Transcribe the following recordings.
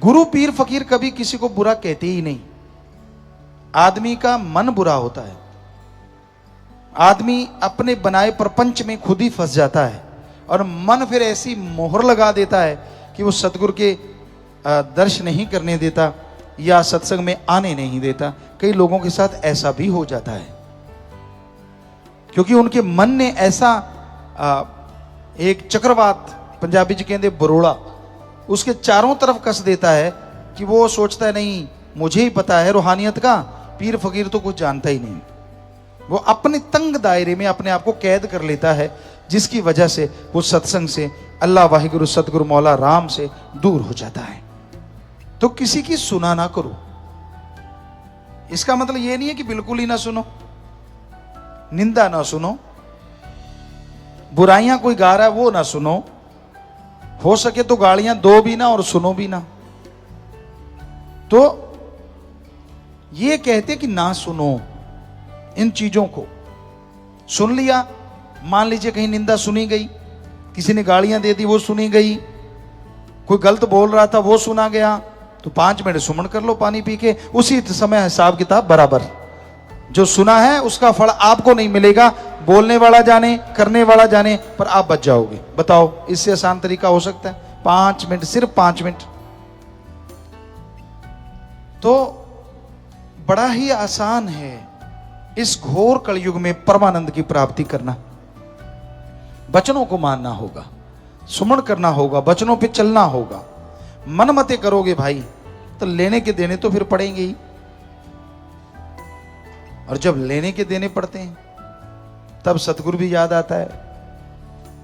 गुरु पीर फकीर कभी किसी को बुरा कहते ही नहीं। आदमी का मन बुरा होता है, आदमी अपने बनाए प्रपंच में खुद ही फंस जाता है और मन फिर ऐसी मोहर लगा देता है कि वो सतगुरु के दर्श नहीं करने देता या सत्संग में आने नहीं देता। कई लोगों के साथ ऐसा भी हो जाता है क्योंकि उनके मन ने ऐसा एक चक्रवात, पंजाबी जी कहते बरोड़ा, उसके चारों तरफ कस देता है कि वो सोचता है नहीं मुझे ही पता है रूहानियत का, पीर फकीर तो कुछ जानता ही नहीं। वो अपने तंग दायरे में अपने आप को कैद कर लेता है, जिसकी वजह से वो सत्संग से, अल्लाह वाहिगुरु सतगुरु मौला राम से दूर हो जाता है। तो किसी की सुना ना करो। इसका मतलब ये नहीं है कि बिल्कुल ही ना सुनो, निंदा ना सुनो, बुराइयां कोई गा रहा है वो ना सुनो, हो सके तो गालियां दो भी ना और सुनो भी ना। तो ये कहते कि ना सुनो इन चीजों को। सुन लिया, मान लीजिए कहीं निंदा सुनी गई, किसी ने गालियां दे दी वो सुनी गई, कोई गलत बोल रहा था वो सुना गया, तो 5 मिनट सुमन कर लो पानी पी के, उसी समय हिसाब किताब बराबर। जो सुना है उसका फल आपको नहीं मिलेगा, बोलने वाला जाने, करने वाला जाने, पर आप बच जाओगे। बताओ इससे आसान तरीका हो सकता है? 5 मिनट, सिर्फ 5 मिनट। तो बड़ा ही आसान है इस घोर कलयुग में परमानंद की प्राप्ति करना। वचनों को मानना होगा, सुमन करना होगा, वचनों पे चलना होगा। मन मते करोगे भाई तो लेने के देने तो फिर पड़ेंगे ही, और जब लेने के देने पड़ते हैं तब सतगुरु भी याद आता है,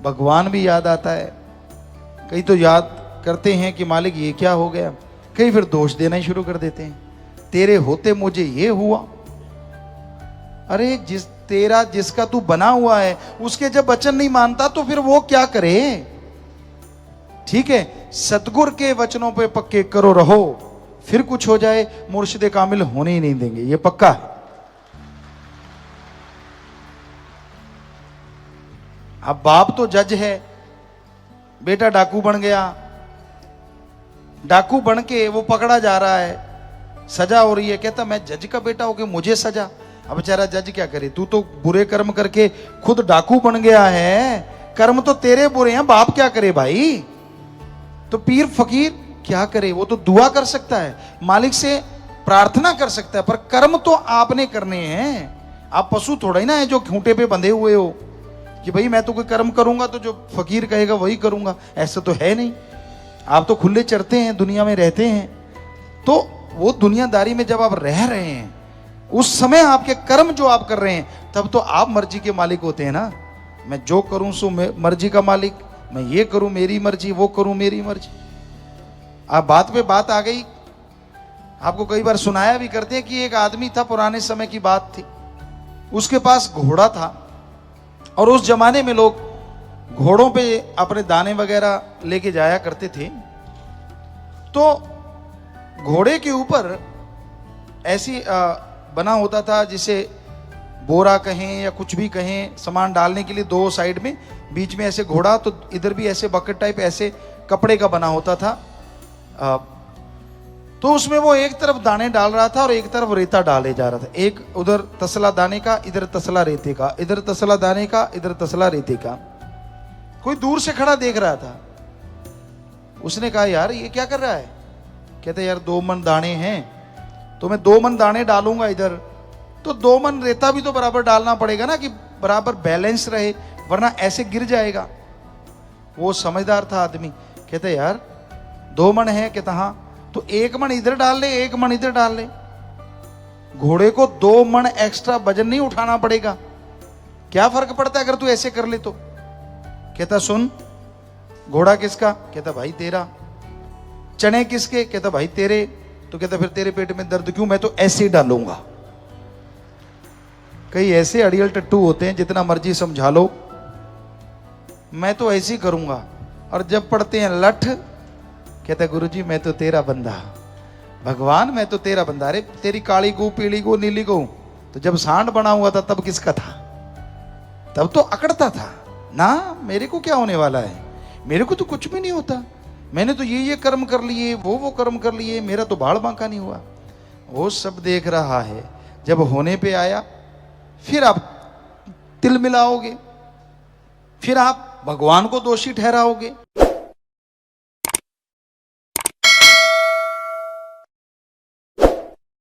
भगवान भी याद आता है। कई तो याद करते हैं कि मालिक ये क्या हो गया, कई फिर दोष देना ही शुरू कर देते हैं, तेरे होते मुझे ये हुआ। अरे जिसका तू बना हुआ है उसके जब वचन नहीं मानता तो फिर वो क्या करे? ठीक है, सतगुरु के वचनों पे पक्के करो रहो, फिर कुछ हो जाए मुर्शिदे कामिल होने ही नहीं देंगे, ये पक्का है। अब बाप तो जज है, बेटा डाकू बन गया, डाकू बन के वो पकड़ा जा रहा है, सजा हो रही है, कहता मैं जज का बेटा हो के मुझे सजा। अब बेचारा जज क्या करे, तू तो बुरे कर्म करके खुद डाकू बन गया है, कर्म तो तेरे बुरे हैं, बाप क्या करे भाई? तो पीर फकीर क्या करे? वो तो दुआ कर सकता है, मालिक से प्रार्थना कर सकता है, पर कर्म तो आपने करने हैं। आप पशु थोड़ा ही ना है जो खूंटे पे बंधे हुए हो कि भाई मैं तो कोई कर्म करूंगा तो जो फकीर कहेगा वही करूंगा, ऐसा तो है नहीं। आप तो खुले चढ़ते हैं, दुनिया में रहते हैं, तो वो दुनियादारी में जब आप रह रहे हैं उस समय आपके कर्म जो आप कर रहे हैं तब तो आप मर्जी के मालिक होते हैं ना। मैं जो करूं सो मर्जी का मालिक, मैं ये करूं मेरी मर्जी, वो करूं मेरी मर्जी। आप बात पे बात आ गई, आपको कई बार सुनाया भी करते हैं कि एक आदमी था, पुराने समय की बात थी, उसके पास घोड़ा था और उस जमाने में लोग घोड़ों पे अपने दाने वगैरह लेके जाया करते थे। तो घोड़े के ऊपर ऐसी बना होता था जिसे बोरा कहें या कुछ भी कहें, सामान डालने के लिए, 2 साइड में, बीच में ऐसे घोड़ा, तो इधर भी ऐसे बकेट टाइप ऐसे कपड़े का बना होता था। तो उसमें वो एक तरफ दाने डाल रहा था और एक तरफ रेता डाले जा रहा था। एक उधर तसला दाने का, इधर तसला रेते का, इधर तसला दाने का, इधर तसला रेते का। कोई दूर से खड़ा देख रहा था। उसने कहा यार ये क्या कर रहा है? कहते यार 2 मन दाने हैं तो मैं 2 मन दाने डालूंगा इधर, तो 2 मन रेता भी तो बराबर डालना पड़ेगा ना कि बराबर बैलेंस रहे, वरना ऐसे गिर जाएगा। वो समझदार था आदमी, कहते यार 2 मन है? कहता हाँ, तो 1 मन इधर डाल ले, 1 मन इधर डाल ले, घोड़े को 2 मन एक्स्ट्रा वजन नहीं उठाना पड़ेगा। क्या फर्क पड़ता है अगर तू ऐसे कर ले तो? कहता सुन, घोड़ा किसका? कहता भाई तेरा। चने किसके? कहता भाई तेरे। तो कहता फिर तेरे पेट में दर्द क्यों? मैं तो ऐसे ही डालूंगा। कई ऐसे अड़ियल टट्टू होते हैं, जितना मर्जी समझा लो, मैं तो ऐसे ही करूंगा, और जब पढ़ते हैं लठ, कहता गुरुजी मैं तो तेरा बंदा, भगवान मैं तो तेरा बंदा। अरे तेरी काली गो, पीली गो, नीली गो, तो जब सांड बना हुआ था तब किसका था? तब तो अकड़ता था ना, मेरे को क्या होने वाला है, मेरे को तो कुछ भी नहीं होता, मैंने तो ये कर्म कर लिए, वो कर्म कर लिए, मेरा तो भाड़ बांका नहीं हुआ। वो सब देख रहा है। जब होने पे आया फिर आप तिल मिलाओगे, फिर आप भगवान को दोषी ठहराओगे।